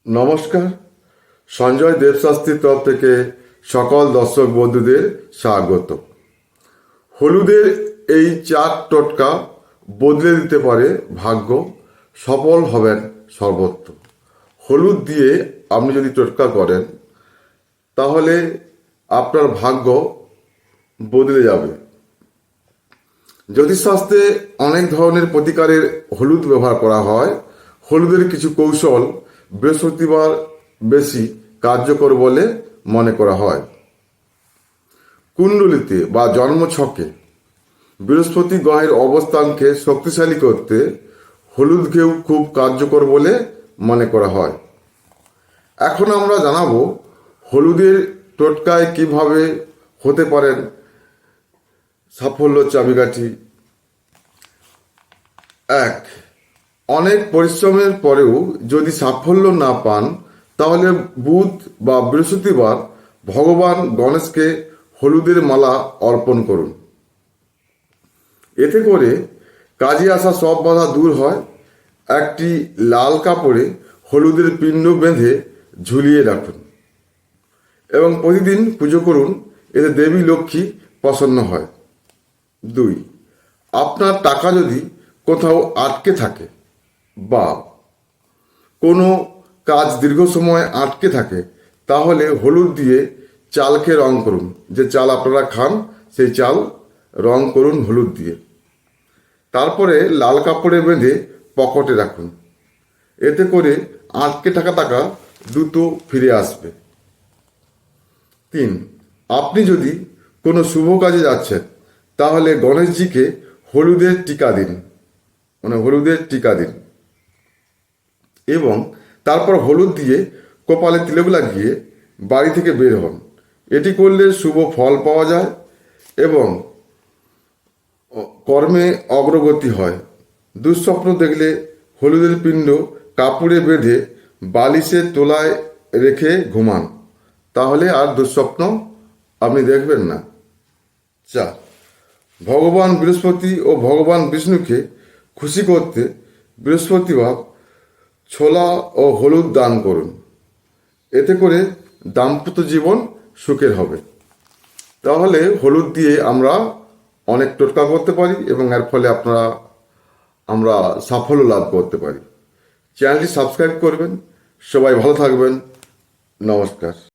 নমস্কার। সঞ্জয় দেবশাস্ত্রীর তরফ থেকে সকল দর্শক বন্ধুদের স্বাগত। হলুদের এই 4 টোটকা বদলে দিতে পারে ভাগ্য, সফল হবেন সর্বত্র। হলুদ দিয়ে আপনি যদি টোটকা করেন তাহলে আপনার ভাগ্য বদলে যাবে। জ্যোতিষশাস্ত্রে অনেক ধরনের প্রতিকারের হলুদ ব্যবহার করা হয়। হলুদের কিছু কৌশল বৃহস্পতিবার বেশি কার্যকর বলে মনে করা হয়। কুণ্ডলিতে বা জন্মছকে বৃহস্পতি গ্রহের অবস্থানকে শক্তিশালী করতে হলুদ ঘেউ খুব কার্যকর বলে মনে করা হয়। এখন আমরা জানাবো হলুদের টোটকায় কিভাবে হতে পারেন সাফল্য চাবিকাঠি। 1. অনেক পরিশ্রমের পরেও যদি সাফল্য না পান তাহলে বুধ বা বৃহস্পতিবার ভগবান গণেশকে হলুদের মালা অর্পণ করুন। এতে করে কাজে আসা সব বাধা দূর হয়। একটি লাল কাপড়ে হলুদের পিণ্ড বেঁধে ঝুলিয়ে রাখুন এবং প্রতিদিন পুজো করুন। এতে দেবী লক্ষ্মী প্রসন্ন হয়। 2. আপনার টাকা যদি কোথাও আটকে থাকে বা কোনো কাজ দীর্ঘ সময় আটকে থাকে তাহলে হলুদ দিয়ে চালকে রং করুন। যে চাল আপনারা খান সেই চাল রং করুন হলুদ দিয়ে। তারপরে লাল কাপড়ে বেঁধে পকেটে রাখুন। এতে করে আটকে থাকা টাকা দ্রুত ফিরে আসবে। 3. আপনি যদি কোনো শুভ কাজে যাচ্ছেন তাহলে গণেশজিকে হলুদের টিকা দিন, হলুদের টিকা দিন এবং তারপর হলুদ দিয়ে কপালে তিলক লাগিয়ে বাড়ি থেকে বের হন। এটি করলে শুভ ফল পাওয়া যায় এবং কর্মে অগ্রগতি হয়। দুঃস্বপ্ন দেখলে হলুদের পিণ্ড কাপড়ে বেঁধে বালিশের তলায় রেখে ঘুমান, তাহলে আর দুঃস্বপ্ন আপনি দেখবেন না। 4. ভগবান বৃহস্পতি ও ভগবান বিষ্ণুকে খুশি করতে বৃহস্পতিবার ছোলা ও হলুদ দান করুন। এতে করে দাম্পত্য জীবন সুখের হবে। তাহলে হলুদ দিয়ে আমরা অনেক টোটকা করতে পারি এবং এর ফলে আমরা সাফল্য লাভ করতে পারি। চ্যানেলটি সাবস্ক্রাইব করবেন। সবাই ভালো থাকবেন। নমস্কার।